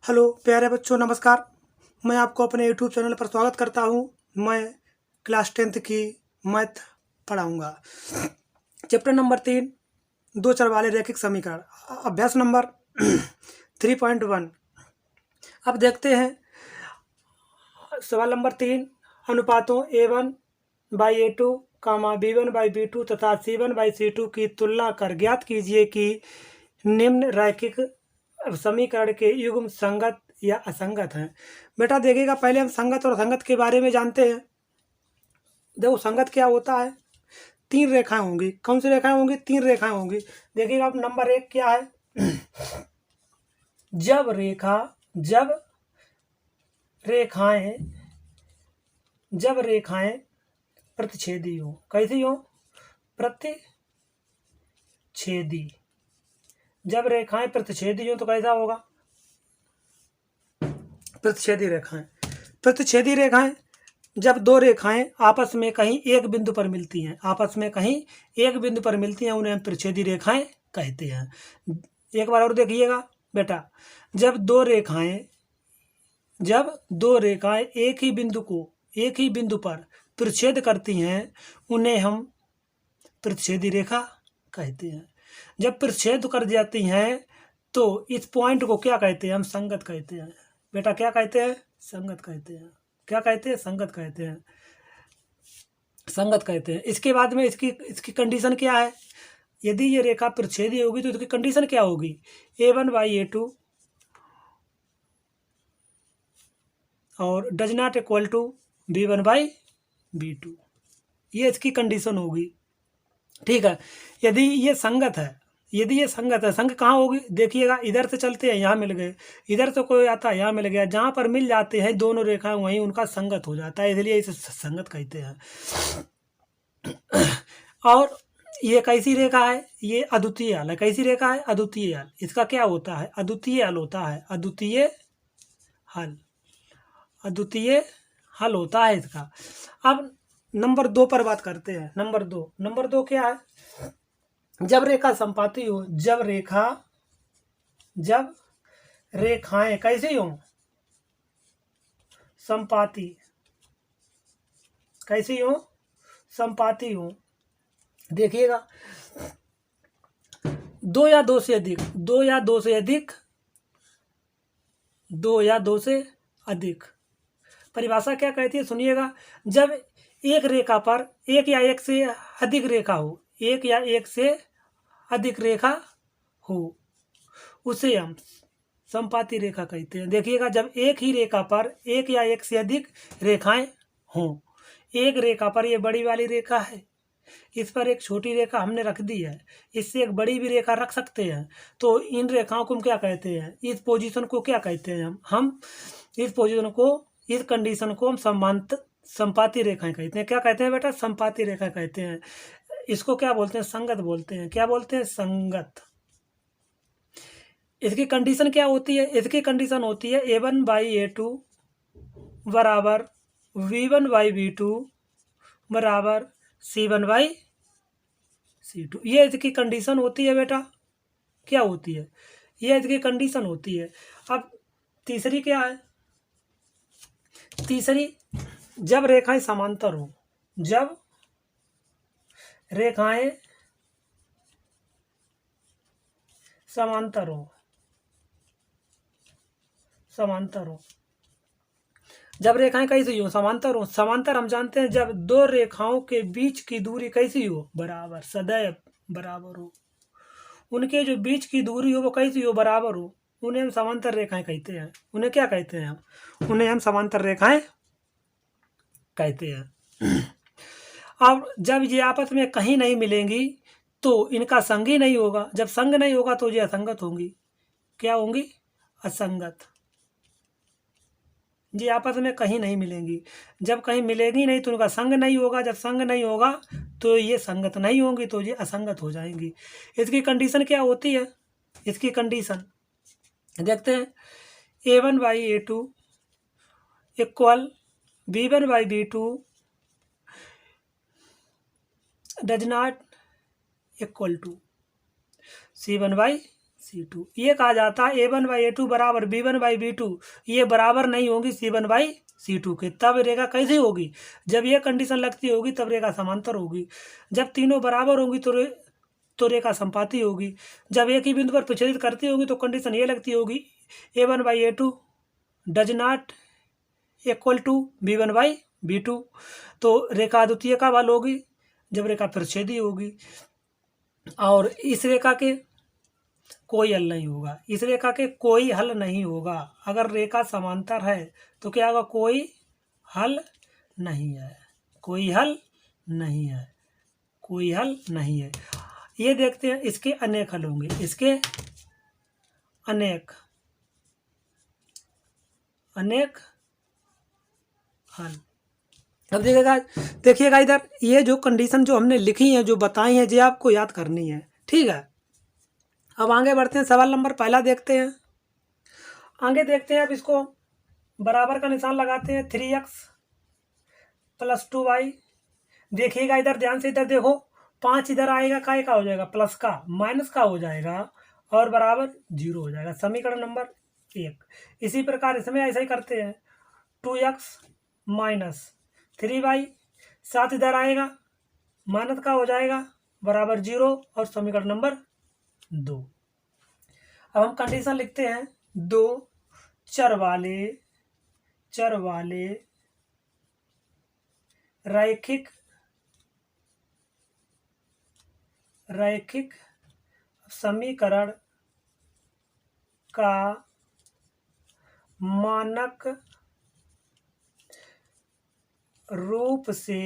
Hello प्यारे बच्चों, नमस्कार। मैं आपको अपने यूट्यूब चैनल पर स्वागत करता हूं। मैं क्लास 10th की मैथ पढ़ाऊंगा। चैप्टर नंबर 3, दो चर वाले रैखिक समीकरण, अभ्यास नंबर 3.1। अब देखते हैं सवाल नंबर 3। अनुपातों A1/A2, B1/B2 तथा C1/C2 की तुलना कर ज्ञात कीजिए कि निम्न रैखिक समीकरण के युग्म संगत या असंगत हैं। बेटा देखिएगा, पहले हम संगत और असंगत के बारे में जानते हैं। देखो संगत क्या होता है, तीन रेखाएं होंगी। कौन सी रेखाएं होंगी? तीन रेखाएं होंगी। देखिएगा अब नंबर 1 क्या है। जब रेखाएं प्रतिच्छेदी हो। कैसी हो? प्रतिच्छेदी। जब रेखाएं प्रतिच्छेदी हो तो कैसा होगा? प्रतिच्छेदी रेखाएं जब दो रेखाएं आपस में कहीं एक बिंदु पर मिलती हैं, उन्हें हम प्रतिच्छेदी रेखाएं कहते हैं। एक बार और देखिएगा बेटा, जब दो रेखाएं एक ही बिंदु पर प्रतिच्छेद करती हैं, उन्हें हम प्रतिच्छेदी रेखा कहते हैं। जब प्रतिच्छेद कर जाती हैं तो इस पॉइंट को क्या कहते हैं? हम संगत कहते हैं। बेटा क्या कहते हैं? संगत कहते हैं। क्या कहते हैं? संगत कहते हैं। इसके बाद में इसकी कंडीशन क्या है? यदि ये रेखा प्रतिच्छेदी होगी तो इसकी कंडीशन क्या होगी? A1/A2 और does not equal to B1/B2, ये इसकी कंडीशन होगी। ठीक है। यदि ये संगत है, संग कहाँ होगी? देखिएगा, इधर से चलते हैं, यहाँ मिल गए, इधर से कोई आता है, यहाँ मिल गया। जहाँ पर मिल जाते हैं दोनों रेखाएं, वहीं उनका संगत हो जाता है, इसलिए इसे संगत कहते हैं। और ये कैसी रेखा है? ये अद्वितीय हल है। कैसी रेखा है? अद्वितीय हल। इसका क्या होता है? अद्वितीय हल होता है। अद्वितीय हल होता है इसका। अब नंबर 2 पर बात करते हैं। नंबर दो क्या है? जब रेखा संपाती हो, जब रेखाएं कैसी हो? संपाती। कैसी हो? संपाती हो। देखिएगा, दो या दो से अधिक परिभाषा क्या कहती है? सुनिएगा, जब एक रेखा पर एक या एक से अधिक रेखा हो, उसे हम संपाती रेखा कहते हैं। देखिएगा, जब एक ही रेखा पर एक या एक से अधिक रेखाएं हों, एक रेखा पर ये बड़ी वाली रेखा है, इस पर एक छोटी रेखा हमने रख दी है, इससे एक बड़ी भी रेखा रख सकते हैं, तो इन रेखाओं को हम क्या कहते हैं? इस पोजीशन को क्या कहते हैं? हम इस पोजीशन को, इस कंडीशन को हम संपाती रेखाएं कहते हैं। क्या कहते हैं बेटा? संपाती रेखा कहते हैं। इसको क्या बोलते हैं? संगत बोलते हैं। क्या बोलते हैं? संगत। इसकी कंडीशन क्या होती है? इसकी कंडीशन होती है A1/A2 बराबर B1/B2 बराबर C1/C2। ये इसकी कंडीशन होती है बेटा। क्या होती है? ये इसकी कंडीशन होती है। अब तीसरी क्या है? तीसरी, जब रेखाएं समांतर हो, जब रेखाएं कैसी हो? समांतर हम जानते हैं, जब दो रेखाओं के बीच की दूरी कैसी हो? बराबर, सदैव बराबर हो। उनके जो बीच की दूरी हो वो कैसी हो? बराबर हो। उन्हें हम समांतर रेखाएं कहते हैं। उन्हें क्या कहते हैं? उन्हें हम समांतर रेखाएं कहते हैं। अब जब ये आपस में कहीं नहीं मिलेंगी तो इनका संग ही नहीं होगा। जब संग नहीं होगा तो ये असंगत होंगी। क्या होंगी? असंगत। ये आपस में कहीं नहीं मिलेंगी। जब कहीं मिलेगी नहीं तो उनका संग नहीं होगा। जब संग नहीं होगा तो ये संगत नहीं होंगी, तो ये असंगत हो जाएंगी। इसकी कंडीशन क्या होती है? इसकी कंडीशन देखते हैं। A1/A2 equal B1/B2 does not equal to C1/C2। C2। ये कहा जाता है A1/A2 बराबर B1/B2, ये बराबर नहीं होगी C1/C2 के। तब रेखा कैसी होगी? जब ये कंडीशन लगती होगी तब रेखा समांतर होगी। जब तीनों बराबर होगी तो रेखा संपाती होगी। जब एक ही बिंदु पर प्रच्छेदित करती होगी तो कंडीशन ये लगती होगी A1/A2 does not equal to B1/B2। तो रेखा अद्वितीय कब हल होगी? जब रेखा प्रच्छेदी होगी। और इस रेखा के कोई हल नहीं होगा, इस रेखा के कोई हल नहीं होगा। अगर रेखा समांतर है तो क्या होगा? कोई हल नहीं है, कोई हल नहीं है, कोई हल नहीं है। ये देखते हैं, इसके अनेक हल होंगे, इसके अनेक हल। अब देखिएगा इधर, ये जो कंडीशन जो हमने लिखी है, जो बताई है, ये आपको याद करनी है, ठीक है। अब आगे बढ़ते हैं, सवाल नंबर पहला देखते हैं। आगे देखते हैं, अब इसको बराबर का निशान लगाते हैं। 3x + 2y। देखिएगा इधर ध्यान से, इधर देखो, 5 इधर आएगा, का हो जाएगा? प्लस का, माइनस का हो जाएगा और बराबर 0 हो जाएगा। समीकरण नंबर 1। इसी प्रकार इसमें ऐसा ही करते हैं। 2x - 3y, 7 इधर आएगा, माइनस का हो जाएगा, बराबर 0 और समीकरण नंबर 2। अब हम कंडीशन लिखते हैं, 2 चर वाले रैखिक समीकरण का मानक रूप से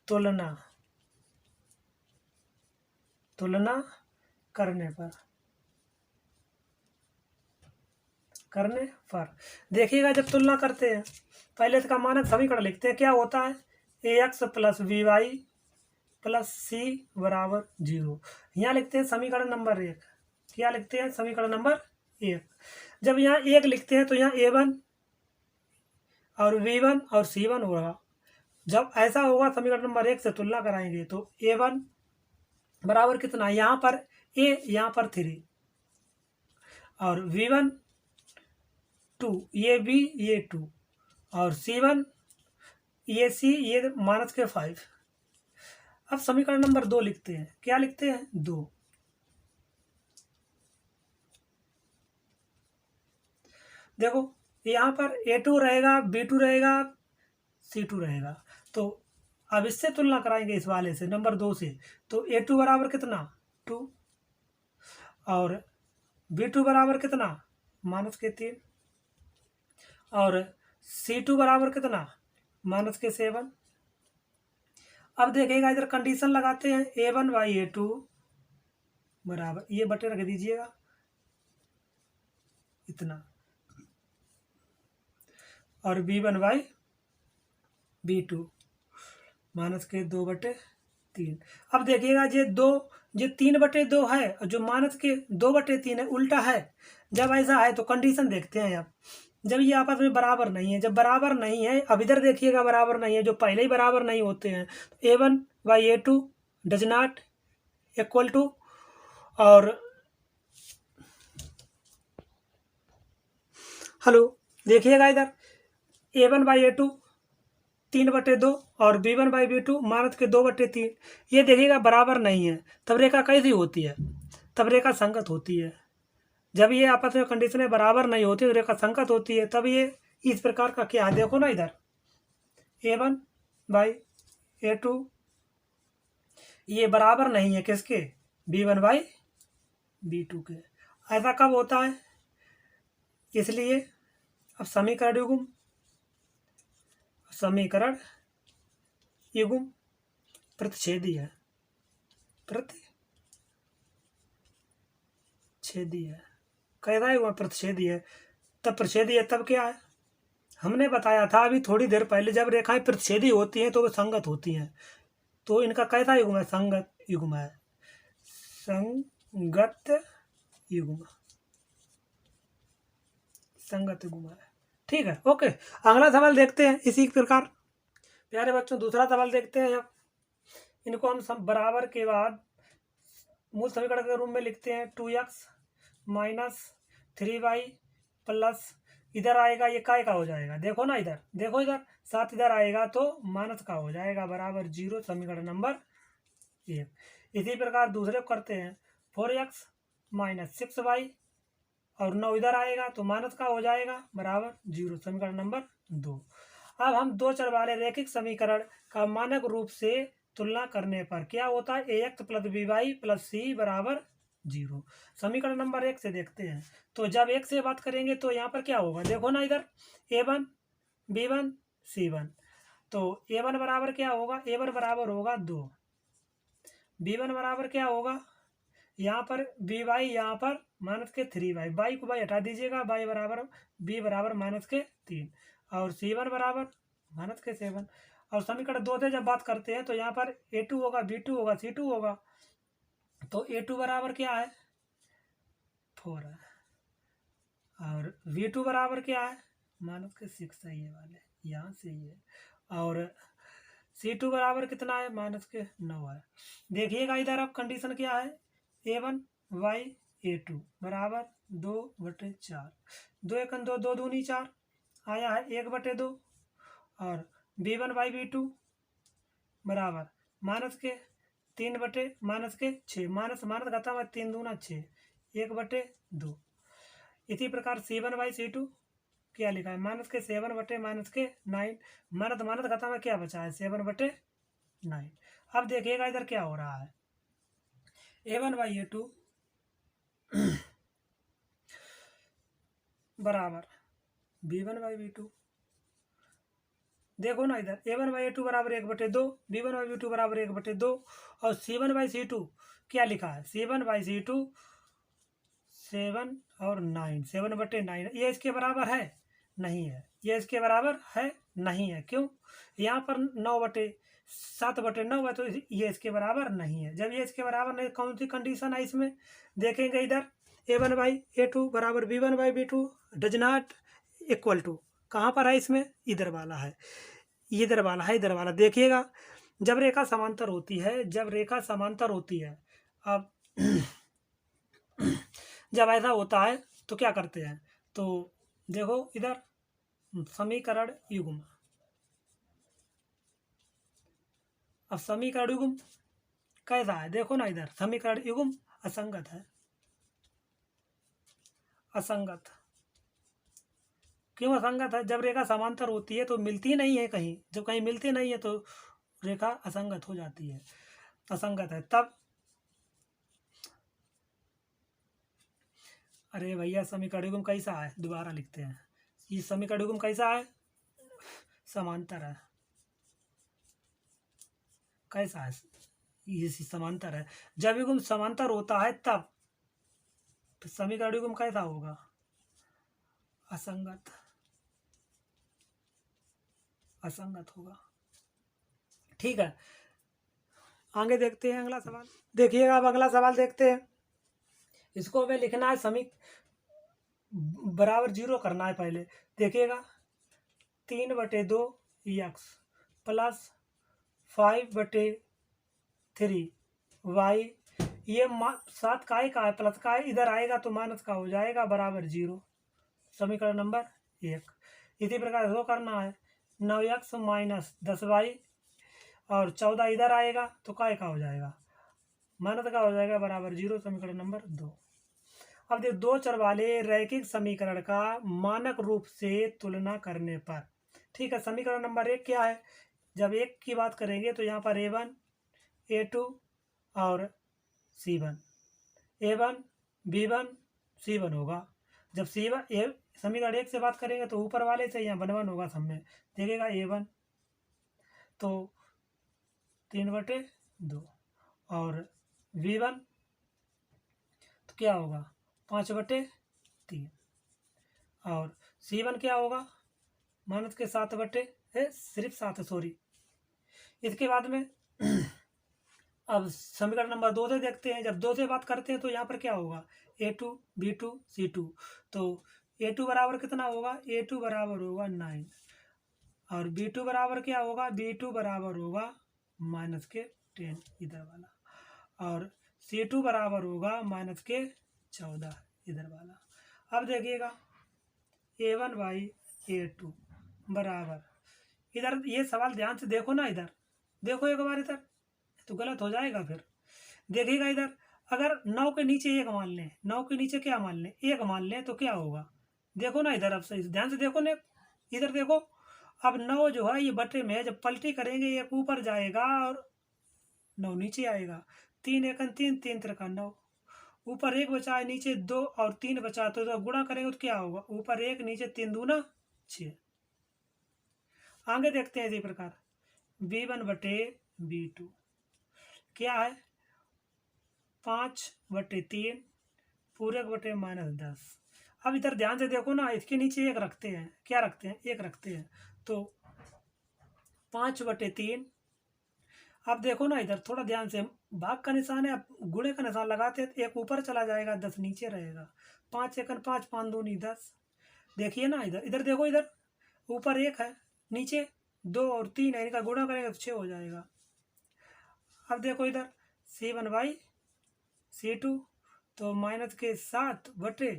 तुलना करने पर देखिएगा, जब तुलना करते हैं पहले इसका मानक समीकरण लिखते हैं। क्या होता है? ax + by + c बराबर 0। यहाँ लिखते हैं समीकरण नंबर 1। क्या लिखते हैं? समीकरण नंबर 1। जब यहाँ 1 लिखते हैं तो यहाँ a1 और b1 और c1 होगा। जब ऐसा होगा, समीकरण नंबर 1 से तुलना कराएंगे तो a1 बराबर कितना? यहाँ पर a, यहाँ पर 3 और v1 2, ये b, ये 2 और c1, ये c, ये -5। अब समीकरण नंबर 2 लिखते हैं। क्या लिखते हैं? 2। देखो, यहाँ पर a2 रहेगा, b2 रहेगा, c2 रहेगा। तो अब इससे तुलना कराएंगे, इस वाले से, नंबर 2 से। तो a2 बराबर कितना? 2 और b2 बराबर कितना? -3 और c2 बराबर कितना? -7। अब देखिएगा इधर कंडीशन लगाते हैं, a1/a2 बराबर, ये बटे रख दीजिएगा इतना, और b1/b2 -2/3। अब देखिएगा, ये 3/2 है और जो -2/3 है, उल्टा है। जब ऐसा है तो कंडीशन देखते हैं। अब जब ये आपस में बराबर नहीं है, जब बराबर नहीं है, अब इधर देखिएगा बराबर नहीं है, जो पहले ही बराबर नहीं होते हैं, तो a1/a2 does not equal to, और हेलो, देखिएगा इधर a1/a2 3/2 और b1/b2 -2/3। ये देखिएगा बराबर नहीं है, तब रेखा कैसी होती है? तब रेखा संगत होती है। जब ये आपस में कंडीशनें बराबर नहीं होती तो रेखा संगत होती है। तब ये इस प्रकार का क्या है? देखो ना इधर, a1/a2 ये बराबर नहीं है किसके? b1/b2 के। ऐसा कब होता है? इसलिए अब समीकरण युग्म प्रतिच्छेदी है, कैसा युग्म प्रतिच्छेदी है? तब प्रतिच्छेदी है, तब क्या है? हमने बताया था अभी थोड़ी देर पहले, जब रेखाएं प्रतिच्छेदी होती हैं तो वे संगत होती हैं। तो इनका कैसा युग्म है? संगत युग्म है, संगत युग्म है। ठीक है, ओके। अगला सवाल देखते हैं इसी प्रकार। प्यारे बच्चों, दूसरा सवाल देखते हैं। अब इनको हम सब बराबर के बाद मूल समीकरण के रूप में लिखते हैं 2x माइनस 3y प्लस, इधर आएगा ये काय का हो जाएगा, देखो ना इधर, देखो इधर 7 इधर आएगा तो माइनस का हो जाएगा बराबर 0, समीकरण नंबर 1। इसी प्रकार दूसरे को करते हैं 4x माइनस 6y और 9 इधर आएगा तो माइनस का हो जाएगा बराबर 0, समीकरण नंबर 2। अब हम दो चर वाले रैखिक समीकरण का मानक रूप से तुलना करने पर क्या होता है, ax plus by plus c बराबर 0। समीकरण नंबर 1 से देखते हैं। तो जब 1 से बात करेंगे तो यहाँ पर क्या होगा, देखो ना इधर a1 b1 c1, तो a1 बराबर क्या होगा, a1 बराबर होगा 2, b1 बराबर क्या होगा, यहाँ पर by यहाँ पर माइनस के 3y, बाई को बाई हटा दीजिएगा, बाई बराबर b बराबर माइनस के 3 और c1 बराबर माइनस के 7। और समीकरण 2 से जब बात करते हैं तो यहाँ पर a2 होगा, b2 होगा, c2 होगा, तो a2 बराबर क्या है 4 है और v2 बराबर क्या है माइनस के 6 है, ये वाले यहाँ से ये, और c2 बराबर कितना है माइनस के 9 है। देखिएगा इधर अब कंडीशन क्या है, a1 y a2 बराबर 2/4, 2 एक 2, 2 दूनी 4 आया है 1/2 और b1 बाई b2 बराबर माइनस के 3 बटे माइनस के 6, माइनस माइनस खत्म है, 3 दूना 6, 1/2। इसी प्रकार c1 बाई c2 क्या लिखा है माइनस के 7 बटे माइनस के 9, माइनस माइनस खत्म है, क्या बचा है 7/9। अब देखिएगा इधर क्या हो रहा है, a1 बाई a2 बराबर b1 बाई b2, देखो ना इधर a1 बाई a2 बराबर 1/2, b1 बाई b2 बराबर 1/2 और c1 बाई c2 क्या लिखा है, c1 बाई c2 7 और 9, 7/9, ये इसके बराबर है नहीं है, ये इसके बराबर है नहीं है, क्यों, यहाँ पर 7/9 है तो ये इसके बराबर नहीं है। जब ये इसके बराबर नहीं, कौन सी कंडीशन है इसमें, देखेंगे इधर a1 बाई a2 बराबर b1 by b2 does not equal to, कहाँ पर है इसमें, इधर वाला है, इधर वाला है, इधर वाला देखिएगा। जब रेखा समांतर होती है, जब रेखा समांतर होती है, अब जब ऐसा होता है तो क्या करते हैं, तो देखो इधर समीकरण युग्म, अब समीकरण युग्म कैसा है, देखो ना इधर समीकरण युग्म असंगत है, असंगत क्यों असंगत है, जब रेखा समांतर होती है तो मिलती नहीं है कहीं, जब कहीं मिलती नहीं है तो रेखा असंगत हो जाती है, असंगत है तब। अरे भैया समीकरण युग्म कैसा है, दोबारा लिखते हैं, ये समीकरण युग्म कैसा है, समांतर है, कैसा है, ये समांतर है। जब युग्म समांतर होता है तब समीकरण युग्म कैसा होगा, असंगत, असंगत होगा। ठीक है, आगे देखते हैं अगला सवाल, देखिएगा अब अगला सवाल देखते हैं। इसको हमें लिखना है बराबर 0 करना है पहले, देखिएगा 3/2 x प्लस 5/3 y, ये 7 काय का है प्लस का है, इधर आएगा तो माइनस का हो जाएगा बराबर 0, समीकरण नंबर 1। इसी प्रकार इसको करना है 9x माइनस 10y और 14 इधर आएगा तो काय का हो जाएगा माइनस का हो जाएगा बराबर 0, समीकरण नंबर 2। अब देखो दो चर वाले रैखिक समीकरण का मानक रूप से तुलना करने पर, ठीक है, समीकरण नंबर 1 क्या है, जब 1 की बात करेंगे तो यहाँ पर a1 a2 और c1, a1 b1 c1 होगा। जब c1 समीकरण 1 से बात करेंगे तो ऊपर वाले से यहाँ 1 होगा सब में, देखिएगा a1 तो 3/2 और v1 तो क्या होगा 5/3 और c1 क्या होगा माइनस के 7 सिर्फ 7, सॉरी। इसके बाद में अब समीकरण नंबर 2 से देखते हैं, जब 2 से बात करते हैं तो यहाँ पर क्या होगा a2 b2 c2, तो a2 बराबर कितना होगा, a2 बराबर होगा 9 और b2 बराबर क्या होगा, b2 बराबर होगा माइनस के 10 इधर वाला, और C2 बराबर होगा माइनस के 14 इधर वाला। अब देखिएगा A1 बाई A2 बराबर, इधर ये सवाल ध्यान से देखो ना, इधर देखो एक बार, इधर तो गलत हो जाएगा फिर। देखिएगा इधर, अगर 9 के नीचे 1 मान लें, 9 के नीचे क्या मान लें, 1 मान लें, तो क्या होगा देखो ना इधर। अब सही ध्यान से देखो ना, इधर देखो। अब 9 जो है ये बटे में है, जब पलटी करेंगे एक ऊपर जाएगा और 9 नीचे आएगा। 3 एकन 3, 3 त्रिका 9, ऊपर 1 बचा है, नीचे 2 और 3 बचा, तो गुणा करेंगे तो क्या होगा, ऊपर 1 नीचे 3 दूना 6। आगे देखते हैं इसी प्रकार B1 बटे B2 क्या है 5 बटे 3 पूरक बटे माइनस 10। अब इधर ध्यान से देखो ना, इसके नीचे 1 रखते हैं, क्या रखते हैं, 1 रखते हैं, तो 5 बटे 3। अब देखो ना इधर थोड़ा ध्यान से, भाग का निशान है, गुणे का निशान लगाते हैं, 1 ऊपर चला जाएगा, 10 नीचे रहेगा। 5 एकन 5, 5 दूनी 10। देखिए ना इधर, इधर देखो, इधर ऊपर 1 है, नीचे 2 और 3 है, इनका गुणा करेंगे तो 6 हो जाएगा। अब देखो इधर C1 बाई C2, तो माइनस के 7 बटे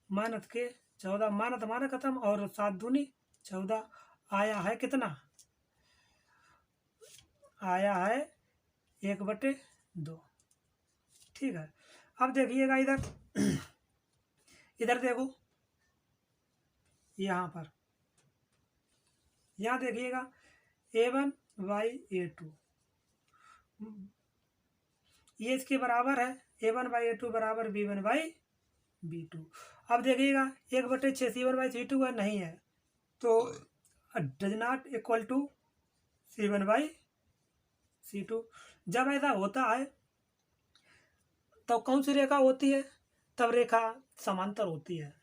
माइनस के 14, माइनस हमारा खत्म, और 7 दूनी 14 आया है कितना, आया है 1 बटे 2। ठीक है। अब देखिएगा इधर इधर देखो, यहाँ पर, यहाँ देखिएगा A1 बाई A2 ये इसके बराबर है, A1 बाई A2 बराबर B1 बाई B2। अब देखिएगा 1 बटे 6 C1 बाई C2 है, नहीं है, तो does not equal to C1 by C2। जब ऐसा होता है तो कौन सी रेखा होती है, तब रेखा समांतर होती है।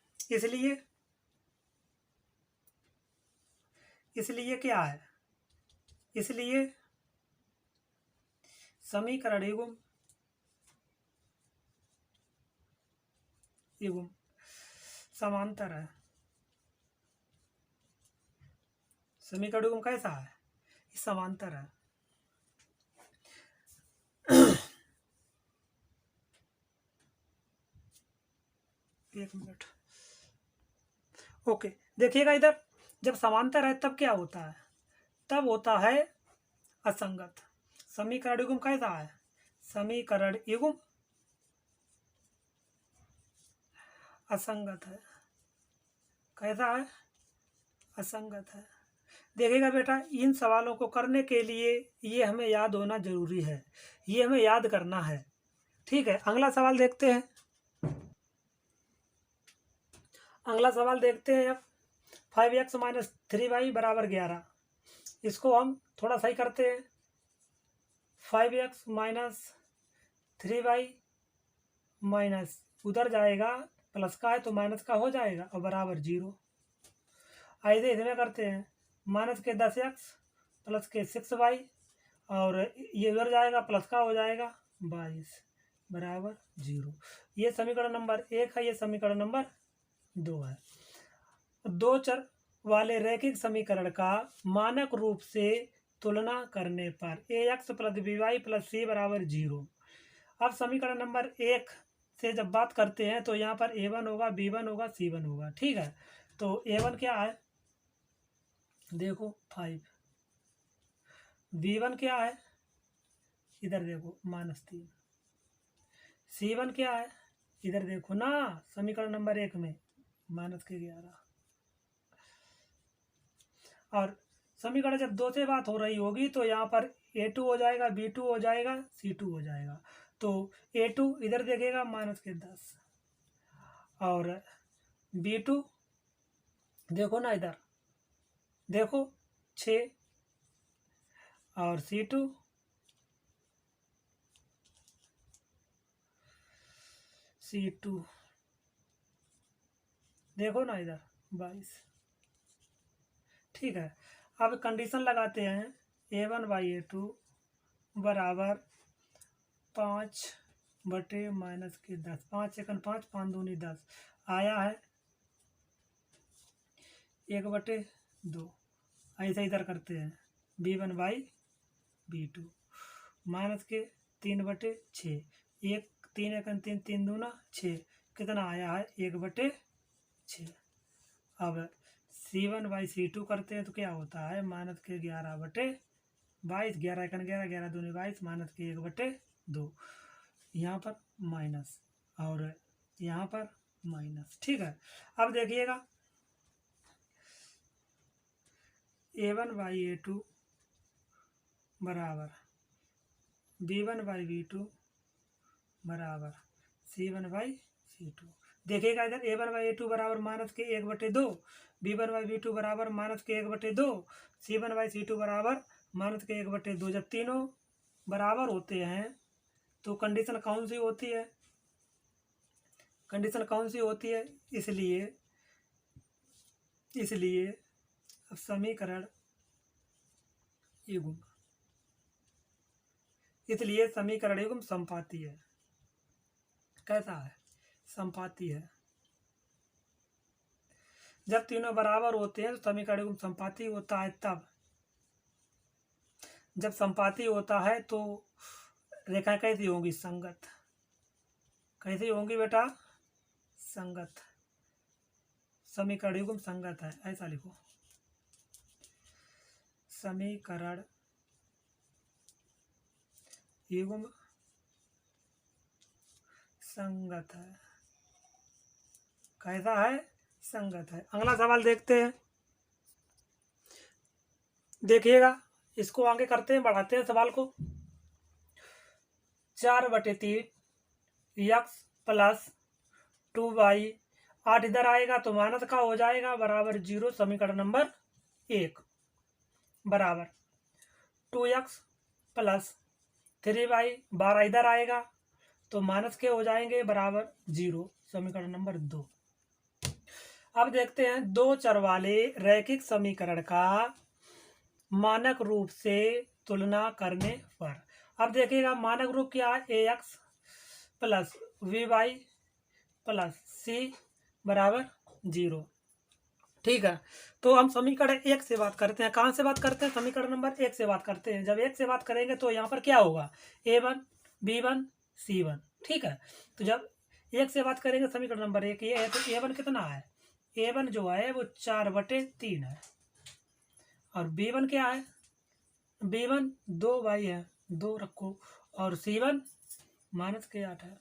इसलिए क्या है, इसलिए समीकरण युग्म समांतर है। समीकरण युग्म कैसा है, समांतर है। एक मिनट, ओके। देखिएगा इधर, जब समांतर है तब क्या होता है, तब होता है असंगत। समीकरण युग्म कैसा है, समीकरण युग्म असंगत है। कैसा है, असंगत है। देखिएगा बेटा, इन सवालों को करने के लिए ये हमें याद होना जरूरी है, ये हमें याद करना है। ठीक है, अगला सवाल देखते हैं। अगला सवाल देखते हैं अब 5x माइनस 3y बराबर 11। इसको हम थोड़ा सही करते हैं। 5x माइनस 3y माइनस उधर जाएगा, प्लस का है तो माइनस का हो जाएगा, और बराबर 0। ऐसे इसमें करते हैं, माइनस के 10x प्लस के 6y, और ये उधर जाएगा, प्लस का हो जाएगा 22 बराबर 0। ये समीकरण नंबर 1 है, ये समीकरण नंबर 2 है। दो चर वाले रैखिक समीकरण का मानक रूप से तुलना करने पर ax plus by plus c बराबर 0। अब समीकरण नंबर 1 से जब बात करते हैं तो यहाँ पर a1 होगा, b1 होगा, c1 होगा। ठीक है, तो a1 क्या है, देखो 5, b1 क्या है, इधर देखो -3, c1 क्या है, इधर देखो ना समीकरण नंबर 1 में -11। और समीकरण जब 2 से बात हो रही होगी तो यहाँ पर a2 हो जाएगा, b2 हो जाएगा, c2 हो जाएगा। तो a2 इधर देखेगा -10, और b2 देखो ना इधर देखो 6, और c2 देखो ना इधर 22। ठीक है, अब कंडीशन लगाते हैं, a1 बाई a2 बराबर 5 बटे माइनस के 10, 5 एकन 5, 5 दूनी 10 आया है 1 बटे 2। ऐसा इधर करते हैं, b1 बाई b2 माइनस के 3 बटे 6, 1 3 एकन 3, 3 दूना 6, कितना आया है 1/6। अब C1/C2 करते हैं तो क्या होता है माइनस के 11/22, 11 एकन 11, 11 दूनी 22, माइनस के 1/2, यहाँ पर माइनस और यहाँ पर माइनस। ठीक है, अब देखिएगा A1/A2 बराबर B1/B2 बराबर C1/C2। देखिएगा इधर A1/A2 बराबर माइनस के 1/2, B1/B2 बराबर माइनस के 1/2, C1/C2 बराबर माइनस के 1/2। जब तीनों बराबर होते हैं तो कंडीशन कौन सी होती है, कंडीशन कौन सी होती है, इसलिए अब समीकरण युग्म, इसलिए समीकरण युग्म संपाती है। कैसा है, संपाती है। जब तीनों बराबर होते हैं तो समीकरण युग्म संपाती होता है। तब जब संपाती होता है तो रेखा कैसी होंगी, संगत। कैसी होंगी बेटा, संगत। समीकरण युग्म संगत है, ऐसा लिखो, समीकरण युग्म संगत है। कैसा है, संगत है। अगला सवाल देखते हैं, देखिएगा इसको आगे करते हैं, बढ़ाते हैं सवाल को। 4/3 x प्लस 2y, 8 इधर आएगा तो माइनस का हो जाएगा, बराबर 0। समीकरण नंबर 1 बराबर 2x प्लस 3y, 12 इधर आएगा तो माइनस के हो जाएंगे, बराबर 0। समीकरण नंबर 2। अब देखते हैं दो चर वाले रैखिक समीकरण का मानक रूप से तुलना करने पर। अब देखिएगा मानक रूप क्या है, ax plus vy plus c बराबर 0। ठीक है, तो हम समीकरण 1 से बात करते हैं। कहाँ से बात करते हैं, समीकरण नंबर 1 से बात करते हैं। जब 1 से बात करेंगे तो यहाँ पर क्या होगा, a1 b1 c1। ठीक है, तो जब 1 से बात करेंगे समीकरण नंबर 1 ये है, तो a1 कितना है, a1 जो है वो 4/3 है, और b1 क्या है, b1 2y है, 2 रखो, और c1 माइनस के 8 है।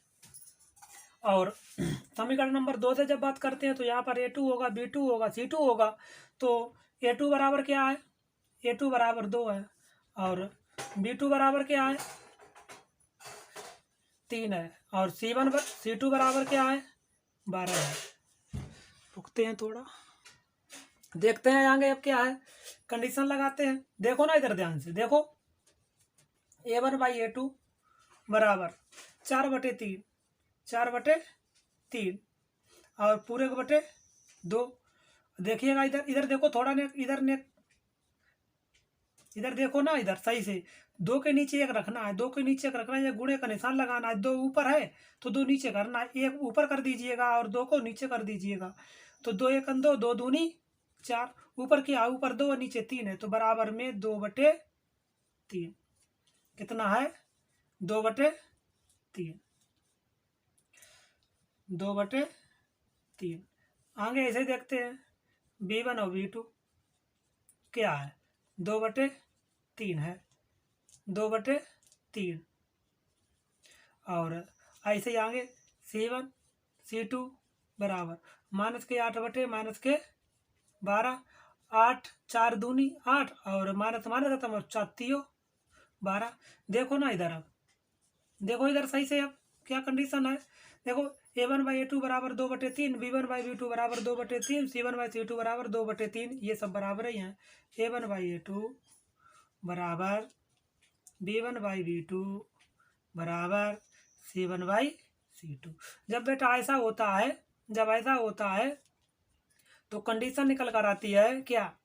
और समीकरण नंबर 2 से जब बात करते हैं तो यहाँ पर a2 होगा, b2 होगा, c2 होगा। तो a2 बराबर क्या है, a2 बराबर 2 है, और b2 बराबर क्या है, 3 है, और c2 बराबर क्या है, 12 है। रुकते हैं थोड़ा, देखते हैं आगे अब क्या है, कंडीशन लगाते हैं। देखो ना इधर ध्यान से देखो, a1/a2 बराबर 4/3, 4/3 और पूरे को बटे 2। देखिएगा इधर, इधर देखो थोड़ा ने, इधर देखो ना, इधर सही से 2 के नीचे 1 रखना है, 2 के नीचे 1 रखना है, गुणे का निशान लगाना है। 2 ऊपर है तो 2 नीचे करना है, 1 ऊपर कर दीजिएगा और 2 को नीचे कर दीजिएगा। तो 2 एकन 2, 2 दूनी 4, ऊपर क्या, ऊपर 2 और नीचे 3 है, तो बराबर में 2/3। कितना है, 2/3, 2/3। आगे ऐसे देखते हैं, b1 और b2 क्या है, 2/3 है, 2/3। और ऐसे ही आगे c1 c2 बराबर माइनस के 8/-12, 8 4 दूनी 8, और माइनस माइनस खत्म, 4 12। देखो ना इधर, अब देखो इधर सही से, अब क्या कंडीशन है, देखो a1/a2 बराबर 2/3, b1/b2 बराबर 2/3, c1/c2 बराबर 2/3, ये सब बराबर ही हैं। a1/a2 बराबर b1/b2 बराबर c1/c2। जब बेटा ऐसा होता है, जब ऐसा होता है तो कंडीशन निकल कर आती है क्या,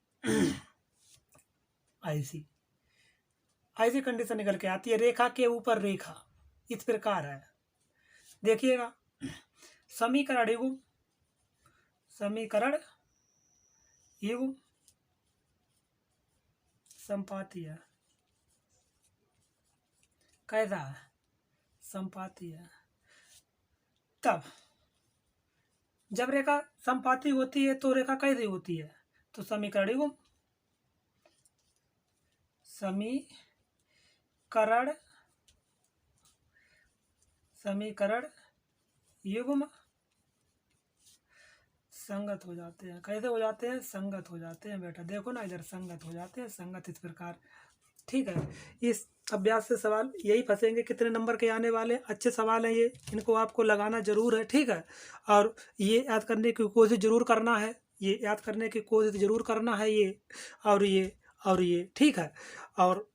ऐसी ऐसी कंडीशन निकल के आती है, रेखा के ऊपर रेखा इस प्रकार है। देखिएगा समीकरण युग्म, समीकरण युग्म संपाती है। कैसा है, संपाती है। तब जब रेखा समपाती होती है तो रेखा कैसी होती है? तो समीकरण युग्म, समीकरण युग्म संगत हो जाते हैं। कैसे हो जाते हैं? संगत हो जाते हैं बेटा। देखो ना इधर, संगत हो जाते हैं, संगत इस प्रकार। ठीक है, इस अभ्यास से सवाल यही फंसेंगे। कितने नंबर के आने वाले? अच्छे सवाल हैं ये, इनको आपको लगाना जरूर है। ठीक है, और ये याद करने की कोशिश जरूर करना है, ये याद करने की कोशिश जरूर करना है ये और ये और ये। ठीक है, और